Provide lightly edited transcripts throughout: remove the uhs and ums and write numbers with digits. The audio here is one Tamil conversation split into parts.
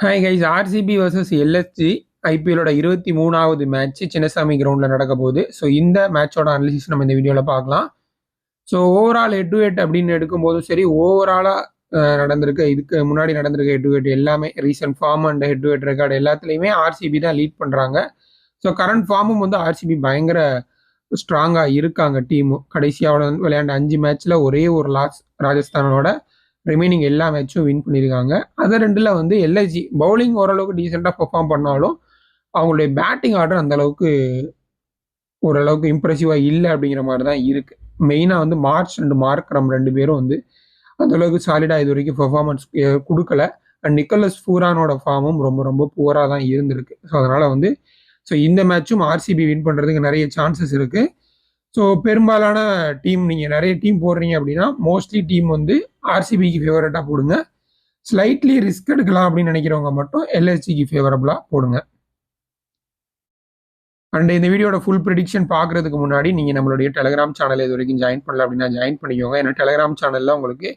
Hi guys, RCB versus LSG ஐபிஎல்லோட 23வது மேட்ச் சின்னசாமி கிரவுண்டில் நடக்க போகுது. ஸோ இந்த மேட்சோட அனாலிசிஸ் நம்ம இந்த வீடியோவில் பார்க்கலாம். So overall head to head அப்படின்னு எடுக்கும்போதும் சரி, ஓவராலாக நடந்திருக்க இதுக்கு முன்னாடி நடந்திருக்க ஹெட் டு ஹெட் எல்லாமே recent form and head to head record எல்லாத்துலேயுமே ஆர்சிபி தான் லீட் பண்ணுறாங்க. ஸோ கரண்ட் ஃபார்மும் வந்து ஆர்சிபி பயங்கர ஸ்ட்ராங்காக இருக்காங்க. டீமும் கடைசியாக விளையாண்ட 5 மேட்ச்சில் ஒரே ஒரு லாஸ் ராஜஸ்தானோட, ரிமைனிங் எல்லா மேட்சும் வின் பண்ணியிருக்காங்க. அது ரெண்டில் வந்து எல்ஐஜி பவுலிங் ஓரளவுக்கு டீசெண்டாக பெர்ஃபார்ம் பண்ணாலும் அவங்களுடைய பேட்டிங் ஆர்டர் அந்த அளவுக்கு ஓரளவுக்கு இம்ப்ரெசிவாக இல்லை அப்படிங்கிற மாதிரி தான் இருக்குது. மெயினாக வந்து மார்ச் அண்ட் மார்க்ரம் 2 பேரும் வந்து அந்தளவுக்கு சாலிடாக இது வரைக்கும் பெர்ஃபார்மன்ஸ் கொடுக்கல. அண்ட் நிக்கோலஸ் பூரானோட ஃபார்மும் ரொம்ப ரொம்ப புவராக தான் இருந்திருக்கு. ஸோ அதனால் வந்து இந்த மேட்சும் ஆர்சிபி வின் பண்ணுறதுக்கு நிறைய சான்சஸ் இருக்குது. ஸோ பெரும்பாலான டீம் நீங்கள் நிறைய டீம் போடுறீங்க அப்படின்னா மோஸ்ட்லி டீம் வந்து ஆர்சிபிக்கு ஃபேவரட்டாக போடுங்க. ஸ்லைட்லி ரிஸ்க் எடுக்கலாம் அப்படின்னு நினைக்கிறவங்க மட்டும் எல்எஸ்ஜிக்கு ஃபேவரபுளாக போடுங்க. அண்ட் இந்த வீடியோட ஃபுல் ப்ரிடிக்ஷன் பார்க்குறதுக்கு முன்னாடி நீங்கள் நம்மளுடைய டெலிகிராம் சேனல் இது வரைக்கும் ஜாயின் பண்ணல அப்படின்னா ஜாயின் பண்ணிக்கோங்க. ஏன்னா டெலிகிராம் சேனலில் உங்களுக்கு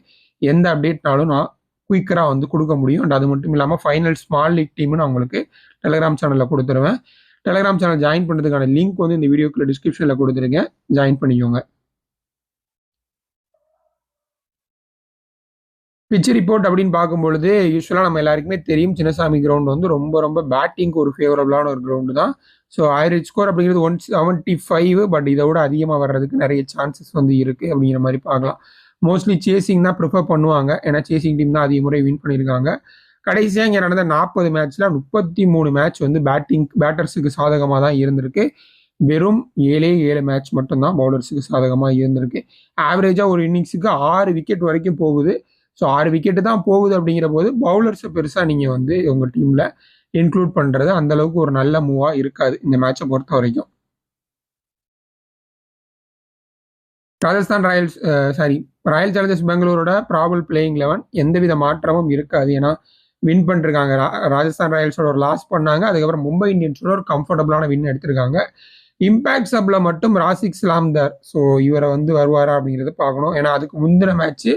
எந்த அப்டேட்னாலும் நான் குயிக்கராக வந்து கொடுக்க முடியும். அண்ட் அது மட்டும் இல்லாமல் ஃபைனல் ஸ்மால் லீக் டீம்னு நான் உங்களுக்கு டெலிகிராம் சேனலில் கொடுத்துருவேன். டெலிகிராம் சேனல் ஜாயின் பண்ணுறதுக்கான லிங்க் வந்து இந்த வீடியோக்குள்ள டிஸ்கிரிப்ஷனில் கொடுத்துருக்கேன், ஜாயின் பண்ணிக்கோங்க. பிச் ரிப்போர்ட் அப்படின்னு பார்க்கும்பொழுது யூஸ்வலாக நம்ம எல்லாருக்குமே தெரியும் சின்னசாமி கிரவுண்ட் வந்து ரொம்ப ரொம்ப பேட்டிங்க்கு ஒரு ஃபேவரபுளான ஒரு கிரவுண்டு தான். ஸோ ஆவரேஜ் ஸ்கோர் அப்படிங்கிறது 175, பட் இதை விட அதிகமாக வர்றதுக்கு நிறைய சான்சஸ் வந்து இருக்குது அப்படிங்கிற மாதிரி பார்க்கலாம். மோஸ்ட்லி சேசிங் தான் ப்ரிஃபர் பண்ணுவாங்க, ஏன்னா சேசிங் டீம் தான் அதிக முறை வின் பண்ணியிருக்காங்க. கடைசியாக இங்கே நடந்த 40 மேட்ச்சில் 33 மேட்ச் வந்து பேட்டர்ஸுக்கு சாதகமாக தான் இருந்திருக்கு. வெறும் 7 மேட்ச் மட்டும்தான் பவுலர்ஸுக்கு சாதகமாக இருந்திருக்கு. ஆவரேஜாக ஒரு இன்னிங்ஸுக்கு 6 விக்கெட் வரைக்கும் போகுது. ஸோ 6 விக்கெட்டு தான் போகுது அப்படிங்கிற போது பவுலர்ஸை பெருசாக நீங்கள் வந்து உங்கள் டீமில் இன்க்ளூட் பண்ணுறது அந்தளவுக்கு ஒரு நல்ல மூவாக இருக்காது இந்த மேட்சை பொறுத்த வரைக்கும். ராஜஸ்தான் ராயல் சேலஞ்சர்ஸ் பெங்களூரோட ப்ராபல் பிளேயிங் 11 எந்தவித மாற்றமும் இருக்காது. ஏன்னா வின் பண்ணிருக்காங்க. ராஜஸ்தான் ராயல்ஸோட ஒரு லாஸ் பண்ணாங்க, அதுக்கப்புறம் மும்பை இந்தியன்ஸோட ஒரு கம்ஃபர்டபுளான வின் எடுத்திருக்காங்க. இம்பேக்ட் சப்ல மட்டும் ராசிக் ஸ்லாம்தர், ஸோ இவரை வந்து வருவாரா அப்படிங்கிறத பார்க்கணும். ஏன்னா அதுக்கு முந்தின மேட்ச்சு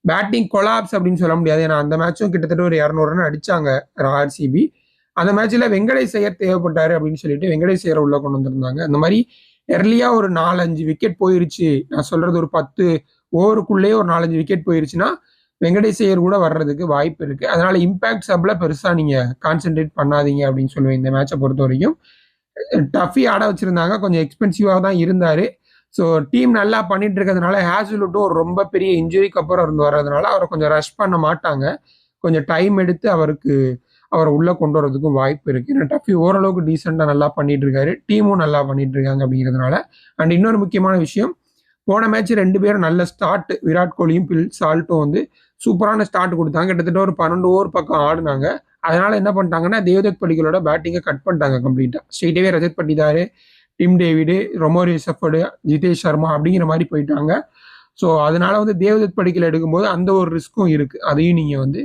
பேட்டிங் கொலாப்ஸ் அப்படின்னு சொல்ல முடியாது. ஏன்னா அந்த மேட்சும் கிட்டத்தட்ட ஒரு 200 ரன் அடிச்சாங்க ஆர்சிபி. அந்த மேட்ச்ல வெங்கடேஷ் ஐயர் தேவைப்பட்டாரு அப்படின்னு சொல்லிட்டு வெங்கடேஷ் ஐயரை உள்ள கொண்டு வந்திருந்தாங்க. அந்த மாதிரி எர்லியா ஒரு 4-5 விக்கெட் போயிருச்சு, நான் சொல்றது ஒரு 10 ஓவருக்குள்ளேயே ஒரு 4-5 விக்கெட் போயிருச்சுன்னா வெங்கடேஷ் ஐயர் கூட வர்றதுக்கு வாய்ப்பு இருக்கு. அதனால இம்பாக்ட் சப்ல பெருசா நீங்க கான்சென்ட்ரேட் பண்ணாதீங்க அப்படின்னு சொல்லுவேன். இந்த மேட்சை பொறுத்த வரைக்கும் டஃபி ஆட வச்சிருந்தாங்க, கொஞ்சம் எக்ஸ்பென்சிவாக தான் இருந்தாரு. ஸோ டீம் நல்லா பண்ணிட்டு இருக்கிறதுனால ஹேஸ்வுட்டும் ஒரு ரொம்ப பெரிய இன்ஜுரிக்கு அப்புறம் இருந்து வர்றதுனால அவரை கொஞ்சம் ரஷ் பண்ண மாட்டாங்க. கொஞ்சம் டைம் எடுத்து அவரை உள்ள கொண்டு வரதுக்கும் வாய்ப்பு இருக்கு. ஏன்னா டஃபி ஓரளவுக்கு டீசெண்டாக நல்லா பண்ணிட்டு இருக்காரு, டீமும் நல்லா பண்ணிட்டு இருக்காங்க அப்படிங்கிறதுனால. அண்ட் இன்னொரு முக்கியமான விஷயம், போன மேட்ச் 2 பேரும் நல்ல ஸ்டார்ட், விராட் கோலியும் பில் சால்ட்டும் வந்து சூப்பரான ஸ்டார்ட் கொடுத்தாங்க. கிட்டத்தட்ட ஒரு 12 ஓவர் பக்கம் ஆடினாங்க. அதனால என்ன பண்ணிட்டாங்கன்னா தேவதத் படிகளோட பேட்டிங்கை கட் பண்ணிட்டாங்க கம்ப்ளீட்டாக. ஸ்ட்ரெயிட்டாவே ரஜத் பட்டிதாரு, டிம் டேவிடு, ரொமோரி செஃபர்டு, ஜிதேஷ் சர்மா அப்படிங்கிற மாதிரி போயிட்டாங்க. ஸோ அதனால வந்து தேவதத் படிக்கல் எடுக்கும்போது அந்த ஒரு ரிஸ்க்கும் இருக்கு, அதையும் நீங்க வந்து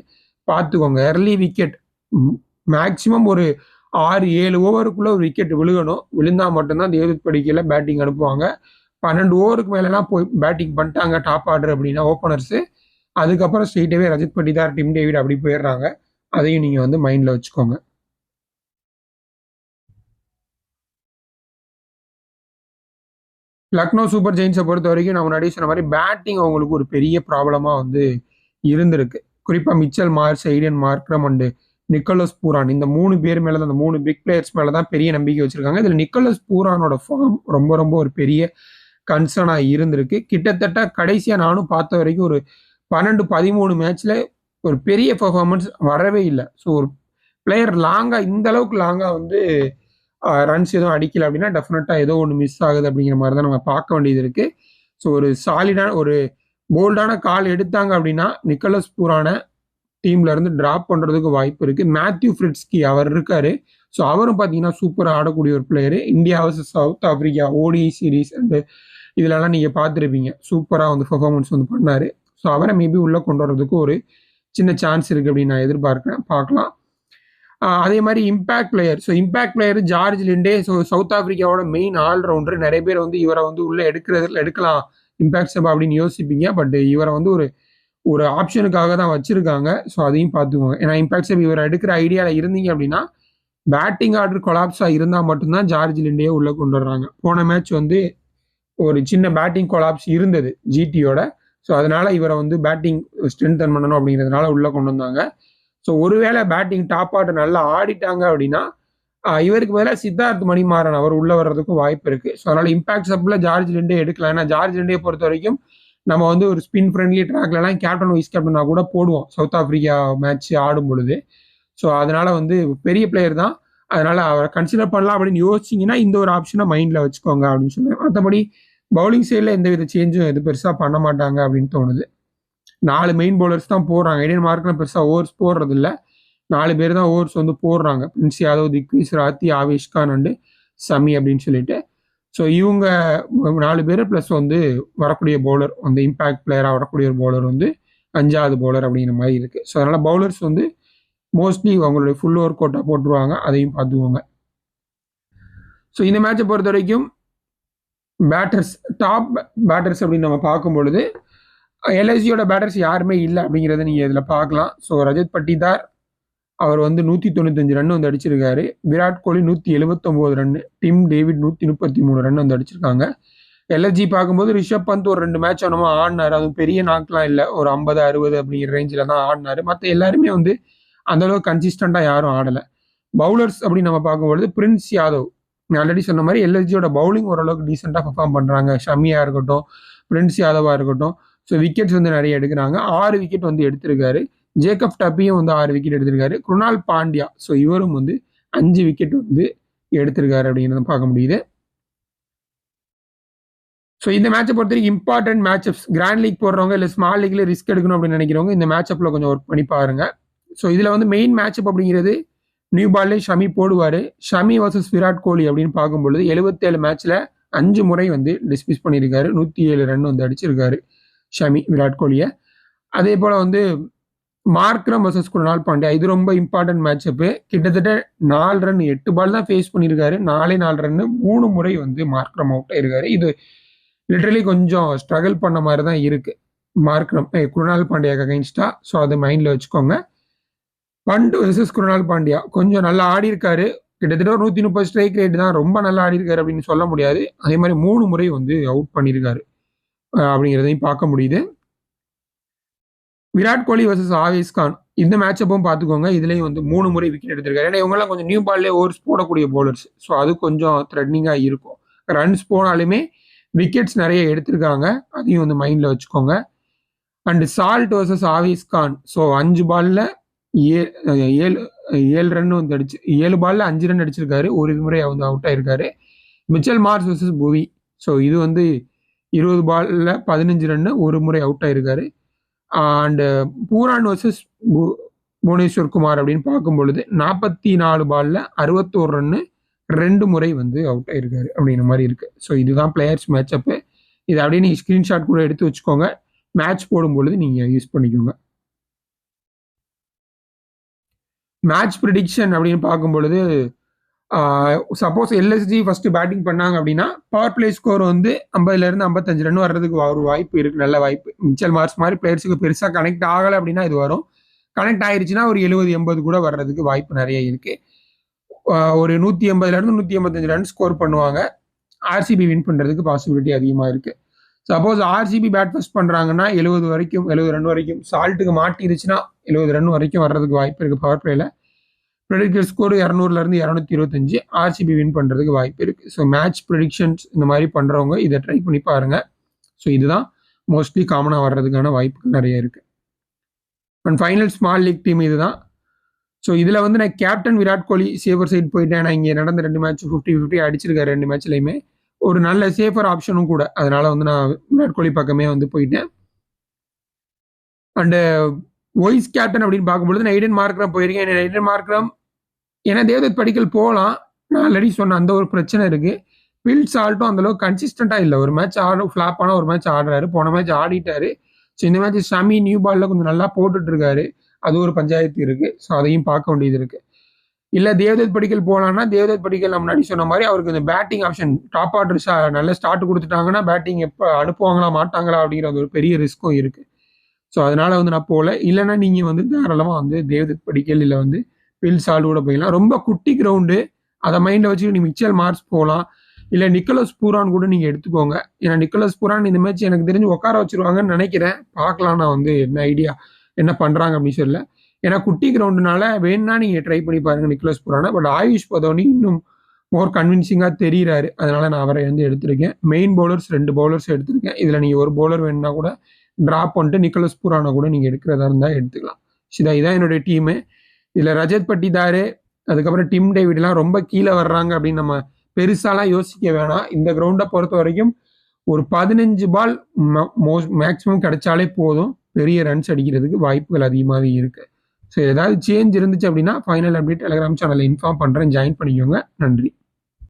பார்த்துக்கோங்க. எர்லி விக்கெட் மேக்சிமம் ஒரு 6-7 ஓவருக்குள்ள ஒரு விக்கெட் விழுகணும். விழுந்தா மட்டும்தான் தேவதத் படிக்கல பேட்டிங் அனுப்புவாங்க. 12 ஓவருக்கு மேலாம் போய் பேட்டிங் பண்ணிட்டாங்க டாப் ஆர்டர் அப்படின்னா ஓப்பனர்ஸ், அதுக்கப்புறம் ஸ்ட்ரெயிட்டாவே ரஜத் பட்டிதார், டிம் டேவிட் அப்படி போயிடுறாங்க. அதையும் நீங்க வந்து மைண்ட்ல வச்சுக்கோங்க. லக்னோ சூப்பர் ஜெயின்ஸை பொறுத்த வரைக்கும் நான் முன்னாடி சொன்ன மாதிரி பேட்டிங் அவங்களுக்கு ஒரு பெரிய ப்ராப்ளமாக வந்து இருந்திருக்கு. குறிப்பாக Mitchell Marsh, Aiden Markram and Nicholas Pooran, இந்த 3 பேர் மேலே தான், அந்த 3 பிக் பிளேயர்ஸ் மேலே தான் பெரிய நம்பிக்கை வச்சிருக்காங்க. இதில் நிக்கோலஸ் பூரானோட ஃபார்ம் ரொம்ப ரொம்ப ஒரு பெரிய கன்சர்னாக இருந்திருக்கு. கிட்டத்தட்ட கடைசியாக நானும் பார்த்த வரைக்கும் ஒரு 12-13 மேட்ச்ல ஒரு பெரிய பெர்ஃபார்மன்ஸ் வரவே இல்லை. ஸோ ஒரு பிளேயர் இந்த அளவுக்கு லாங்காக வந்து ரன்ஸ் எதுவும் அடிக்கல அப்படின்னா டெஃபினட்டாக ஏதோ ஒன்று மிஸ் ஆகுது அப்படிங்கிற மாதிரி தான் நம்ம பார்க்க வேண்டியது இருக்கு. ஸோ ஒரு சாலிடான ஒரு போல்டான கால் எடுத்தாங்க அப்படின்னா நிக்கோலஸ் பூரான டீம்ல இருந்து டிராப் பண்றதுக்கு வாய்ப்பு இருக்கு. மேத்யூ ஃப்ரிட்ஸ்கி அவர் இருக்காரு. ஸோ அவரும் பார்த்தீங்கன்னா சூப்பராக ஆடக்கூடிய ஒரு player. India versus south Africa ODI series and இதுலலாம் நீங்கள் பார்த்துருப்பீங்க, சூப்பராக வந்து பெர்ஃபார்மன்ஸ் வந்து பண்ணாரு. ஸோ அவரை மேபி உள்ளே கொண்டு வரதுக்கு ஒரு சின்ன சான்ஸ் இருக்கு அப்படின்னு நான் எதிர்பார்க்கிறேன், பார்க்கலாம். அதே மாதிரி impact player, so impact player George Linde, so South ஆப்பிரிக்காவோட மெயின் ஆல்ரவுண்டர். நிறைய பேர் வந்து இவரை வந்து உள்ளே எடுக்கலாம் இம்பாக்ட் சப் அப்படின்னு யோசிப்பீங்க. பட் இவரை வந்து ஒரு ஒரு ஆப்ஷனுக்காக தான் வச்சிருக்காங்க. ஸோ அதையும் பார்த்துக்கோங்க. ஏன்னா இம்பாக்ட் சப் இவர் எடுக்கிற ஐடியாவில் இருந்தீங்க அப்படின்னா பேட்டிங் ஆர்டர் கொலாப்ஸாக இருந்தால் மட்டும்தான் ஜார்ஜ் லிண்டே உள்ளே கொண்டு வர்றாங்க. போன மேட்ச் வந்து ஒரு சின்ன பேட்டிங் கொலாப்ஸ் இருந்தது ஜிடியோட. ஸோ அதனால இவரை வந்து பேட்டிங் ஸ்ட்ரென்தன் பண்ணணும் அப்படிங்கிறதுனால உள்ளே கொண்டு வந்தாங்க. ஸோ ஒருவேளை பேட்டிங் டாப் ஆர்டர் நல்லா ஆடிட்டாங்க அப்படின்னா இவருக்கு பதிலாக சித்தார்த் மணிமாறன் அவர் உள்ள வர்றதுக்கும் வாய்ப்பு இருக்கு. ஸோ அதனால இம்பாக்ட் சப்ல ஜார்ஜ் லிண்டே எடுக்கலாம். ஏன்னா ஜார்ஜ் லிண்டே பொறுத்த வரைக்கும் நம்ம வந்து ஒரு ஸ்பின் ஃப்ரெண்ட்லி ட்ராக்லலாம் கேப்டன் வைஸ் கேப்டனா கூட போடுவோம் சவுத் ஆப்பிரிக்கா மேட்ச் ஆடும் பொழுது. ஸோ அதனால வந்து பெரிய பிளேயர் தான். அதனால அவரை கன்சிடர் பண்ணலாம் அப்படின்னு யோசிச்சிங்கன்னா இந்த ஒரு ஆப்ஷனை மைண்டில் வச்சுக்கோங்க அப்படின்னு சொல்லுவேன். மற்றபடி பவுலிங் சைடில் எந்த வித சேஞ்சும் எது பெருசாக பண்ண மாட்டாங்க அப்படின்னு தோணுது. 4 மெயின் பவுலர்ஸ் தான் போடுறாங்க. ஐடியன் மார்க்லாம் பெருசாக ஓவர்ஸ் போடுறது இல்லை. 4 பேர் தான் ஓவர்ஸ் வந்து போடுறாங்க. பிரின்ஸ் யாதவ், திக்விஸ் ராத்தி, ஆவேஷ் கான் அண்டு சமி அப்படின்னு சொல்லிட்டு. ஸோ இவங்க 4 பேர் ப்ளஸ் வந்து வரக்கூடிய பவுலர் வந்து இம்பாக்ட் பிளேயராக வரக்கூடிய ஒரு பவுலர் வந்து 5வது பவுலர் அப்படிங்கிற மாதிரி இருக்குது. ஸோ அதனால் பவுலர்ஸ் வந்து மோஸ்ட்லி அவங்களுடைய ஃபுல் ஓவர் கோட்டா போட்டுருவாங்க. அதையும் பார்த்துக்கோங்க. ஸோ இந்த மேட்சை பொறுத்த வரைக்கும் பேட்டர்ஸ் டாப் பேட்டர்ஸ் அப்படின்னு நம்ம பார்க்கும் பொழுது எல்எஸ்ஜியோட பேட்டர்ஸ் யாருமே இல்லை அப்படிங்கிறத நீங்கள் இதில் பார்க்கலாம். ஸோ ரஜத் பட்டிதார் அவர் வந்து 195 ரன் வந்து அடிச்சிருக்காரு. Virat Kohli 179 run, Tim David 133 run வந்து அடிச்சிருக்காங்க. எல்எஸ்ஜி பார்க்கும்போது ரிஷப் பந்த் ஒரு 2 மேட்ச் நம்ம ஆடினாரு. அதுவும் பெரிய நாட்கெலாம் இல்லை, ஒரு 50 60 அப்படிங்கிற ரேஞ்சில் தான் ஆடினாரு. மற்ற எல்லாருமே வந்து அந்தளவுக்கு கன்சிஸ்டண்டாக யாரும் ஆடலை. பவுலர்ஸ் அப்படின்னு நம்ம பார்க்கும்பொழுது பிரின்ஸ் யாதவ் ஆல்ரெடி சொன்ன மாதிரி எல்எஸ்ஜியோட பவுலிங் ஓரளவுக்கு டீசெண்டாக பர்ஃபார்ம் பண்ணுறாங்க. ஷமியா இருக்கட்டும், பிரின்ஸ் யாதவாக இருக்கட்டும். ஸோ விக்கெட்ஸ் வந்து நிறைய எடுக்கிறாங்க. 6 விக்கெட் வந்து எடுத்திருக்காரு. ஜேக்கப் டப்பியும் வந்து 6 விக்கெட் எடுத்திருக்காரு. குருணால் பாண்டியா ஸோ இவரும் வந்து 5 விக்கெட் வந்து எடுத்திருக்காரு அப்படிங்கிறத பார்க்க முடியுது. ஸோ இந்த மேட்சை பொறுத்த வரைக்கும் இம்பார்ட்டன்ட் மேட்சப்ஸ் கிராண்ட் லீக் போடுறவங்க இல்லை ஸ்மால் லீக்ல ரிஸ்க் எடுக்கணும் அப்படின்னு நினைக்கிறவங்க இந்த மேட்சப்பில் கொஞ்சம் ஒர்க் பண்ணி பாருங்க. ஸோ இதில் வந்து மெயின் மேட்சப் அப்படிங்கிறது நியூ பால்லே ஷமி போடுவார். ஷமி வர்சஸ் விராட் கோலி அப்படின்னு பார்க்கும்பொழுது 77 மேட்ச்ல 5 முறை வந்து டிஸ்மிஸ் பண்ணியிருக்காரு. 107 ரன் வந்து அடிச்சிருக்காரு ஷமி விராட் கோலியை. அதே போல் வந்து மார்க்ரம் வர்சஸ் குருணால் பாண்டியா இது ரொம்ப இம்பார்ட்டன்ட் மேட்சப்பு. கிட்டத்தட்ட 4 ரன் 8 பால் தான் ஃபேஸ் பண்ணியிருக்காரு. 4 ரன்னு 3 முறை வந்து மார்க்ரம் அவுட் ஆயிருக்காரு. இது லிட்டரலி கொஞ்சம் ஸ்ட்ரகிள் பண்ண மாதிரி தான் இருக்கு மார்க்ரம் குருணால் பாண்டியாக்கு அகைன்ஸ்டா. ஸோ அதை மைண்டில் வச்சுக்கோங்க. பண்ட் வெர்சஸ் குருணால் பாண்டியா கொஞ்சம் நல்லா ஆடி இருக்காரு. கிட்டத்தட்ட ஒரு 130 ஸ்ட்ரைக் ரேட் தான், ரொம்ப நல்லா ஆடி இருக்காரு அப்படின்னு சொல்ல முடியாது. அதே மாதிரி 3 முறை வந்து அவுட் பண்ணியிருக்காரு அப்படிங்கிறதையும் பார்க்க முடியுது. விராட் கோலி வர்சஸ் ஆவேஷ் கான் இந்த மேட்சப்பும் பார்த்துக்கோங்க. இதுலேயும் வந்து 3 முறை விக்கெட் எடுத்திருக்காரு. ஏன்னா இவங்கெல்லாம் கொஞ்சம் நியூ பால்லே ஓவர்ஸ் போடக்கூடிய பவுலர்ஸ். ஸோ அது கொஞ்சம் த்ரெட்னிங்காக இருக்கும். ரன்ஸ் போனாலுமே விக்கெட்ஸ் நிறைய எடுத்திருக்காங்க. அதையும் வந்து மைண்டில் வச்சுக்கோங்க. And Salt versus Avesh Khan so 5 பாலில் 7 ரன் வந்து அடிச்சு 7 பாலில் 5 ரன் அடிச்சிருக்காரு. ஒரு முறை வந்து அவுட் ஆயிருக்காரு. மிச்சல் மார்ஸ் வர்சஸ் புவி ஸோ இது வந்து 20 பாலில் 15 ரன்னு ஒரு முறை அவுட் ஆயிருக்காரு. And Pooran versus Bhuvneshwar Kumar அப்படின்னு பார்க்கும் பொழுது 44 பாலில் 61 ரன்னு 2 முறை வந்து அவுட் ஆயிருக்காரு அப்படிங்கிற மாதிரி இருக்கு. ஸோ இதுதான் பிளேயர்ஸ் மேட்சப்பு. இது அப்படியே நீங்கள் ஸ்க்ரீன்ஷாட் கூட எடுத்து வச்சுக்கோங்க. மேட்ச் போடும் பொழுது நீங்கள் யூஸ் பண்ணிக்கோங்க. மேட்ச் ப்ரிடிக்ஷன் அப்படின்னு பார்க்கும் பொழுது சப்போஸ் எல்எஸ்ஜி ஃபர்ஸ்ட் பேட்டிங் பண்ணாங்க அப்படின்னா பவர் பிளே ஸ்கோர் வந்து 50லேருந்து 55 ரன் வர்றதுக்கு ஒரு வாய்ப்பு இருக்கு, நல்ல வாய்ப்பு. மிச்சல் மார்ஸ் மாதிரி பிளேயர்ஸுக்கு பெருசாக கனெக்ட் ஆகலை அப்படின்னா இது வரும். கனெக்ட் ஆயிருச்சுன்னா ஒரு 70-80 கூட வர்றதுக்கு வாய்ப்பு நிறைய இருக்கு. ஒரு 180லேருந்து 185 ரன் ஸ்கோர் பண்ணுவாங்க. ஆர்சிபி வின் பண்ணுறதுக்கு பாசிபிலிட்டி அதிகமாக இருக்கு. சப்போஸ் ஆர்சிபி பேட் ஃபர்ஸ்ட் பண்ணுறாங்கன்னா 70 ரன் வரைக்கும் சால்ட்டுக்கு மாட்டிருச்சுன்னா 70 ரன் வரைக்கும் வர்றதுக்கு வாய்ப்பு இருக்கு. பவர் பிளேல ப்ரெடிக்டட் ஸ்கோர் 200லேருந்து 225 ஆர்சிபி வின் பண்ணுறதுக்கு வாய்ப்பு இருக்கு. ஸோ மேட்ச் ப்ரெடிக்ஷன்ஸ் இந்த மாதிரி பண்ணுறவங்க இதை ட்ரை பண்ணி பாருங்க. ஸோ இதுதான் மோஸ்ட்லி காமனாக வர்றதுக்கான வாய்ப்புகள் நிறைய இருக்கு. And final small league team இதுதான். ஸோ இதில் வந்து நான் captain Virat Kohli safer side போயிட்டேன். நான் இங்கே நடந்த 2 மேட்ச் 50-50 அடிச்சிருக்காரு 2 மேட்ச்லையுமே. ஒரு நல்ல சேஃபர் ஆப்ஷனும் கூட. அதனால வந்து நான் விராட் கோலி பக்கமே வந்து போயிட்டேன். அண்டு வைஸ் கேப்டன் அப்படின்னு பார்க்கும்பொழுது நான் ஐடன் மார்க்ரம் போயிருக்கேன். ஐடன் மார்க்ரம் ஏன்னா தேவதத் படிக்கல் போகலாம். நான் ஆல்ரெடி சொன்ன அந்த ஒரு பிரச்சனை இருக்கு. பில் சால்ட்டும் அந்தளவுக்கு கன்சிஸ்டண்டாக இல்லை. ஒரு மேட்ச் ஃப்ளாப் ஆனால் ஒரு மேட்ச் ஆடுறாரு. போன மேட்ச் ஆடிட்டாரு. ஸோ இந்த மேட்ச் ஷமி நியூ பாலில் கொஞ்சம் நல்லா போட்டுட்டு இருக்காரு. அது ஒரு பஞ்சாயத்து இருக்கு. ஸோ அதையும் பார்க்க வேண்டியது இருக்கு. இல்லை தேவதத் படிக்கல் போகலான்னா தேவதத் படிக்கல் நம்ம முன்னாடி சொன்ன மாதிரி அவருக்கு இந்த பேட்டிங் ஆப்ஷன் டாப் ஆர்டர் நல்ல ஸ்டார்ட் கொடுத்துட்டாங்கன்னா பேட்டிங் எப்போ அனுப்புவாங்களா மாட்டாங்களா அப்படிங்கிற ஒரு பெரிய ரிஸ்க்கும் இருக்கு. ஸோ அதனால வந்து நான் போகல. இல்லைன்னா நீங்கள் வந்து தாராளமாக வந்து தேவதத் படிக்கல் இல்லை வந்து பில் சால்ட் கூட போயிடலாம். ரொம்ப குட்டி கிரவுண்டு, அதை மைண்டில் வச்சுட்டு நீ மிச்சல் மார்க்ஸ் போகலாம். இல்லை நிக்கோலஸ் பூரான் கூட நீங்கள் எடுத்துக்கோங்க. ஏன்னா நிக்கோலஸ் பூரான் இந்த மேட்ச் எனக்கு தெரிஞ்சு உட்கார வச்சிருவாங்கன்னு நினைக்கிறேன். பார்க்கலாம் நான் வந்து என்ன ஐடியா என்ன பண்ணுறாங்க அப்படின்னு சொல்லல. ஏன்னா குட்டி கிரவுண்டுனால வேணும்னா நீங்கள் ட்ரை பண்ணி பாருங்க நிக்கோலஸ் பூரானை. பட் ஆயுஷ் பதோனி இன்னும் மோர் கன்வின்சிங்காக தெரிகிறாரு. அதனால நான் அவரை வந்து எடுத்திருக்கேன். மெயின் பவுலர்ஸ் 2 பவுலர்ஸ் எடுத்திருக்கேன். இதில் நீங்கள் ஒரு பவுலர் வேணும்னா கூட ட்ராப் பண்ணிட்டு நிக்கோலஸ் பூரானை கூட நீங்கள் எடுக்கிறதா இருந்தால் எடுத்துக்கலாம். இதான் என்னுடைய டீமு. இதில் ரஜத் பட்டிதாரு, அதுக்கப்புறம் டிம் டேவிட்லாம் ரொம்ப கீழே வர்றாங்க அப்படின்னு நம்ம பெருசாலாம் யோசிக்க வேணாம். இந்த கிரவுண்டை பொறுத்த வரைக்கும் ஒரு 15 பால் மேக்ஸிமம் கிடைச்சாலே போதும். பெரிய ரன்ஸ் அடிக்கிறதுக்கு வாய்ப்புகள் அதிகமாகவே இருக்கு. ஸோ ஏதாவது சேஞ்ச் இருந்துச்சு அப்படின்னா ஃபைனல் அப்டேட் டெலிகிராம் சேனலில் இன்ஃபார்ம் பண்ணுறேன். ஜாயின் பண்ணிக்கோங்க. நன்றி.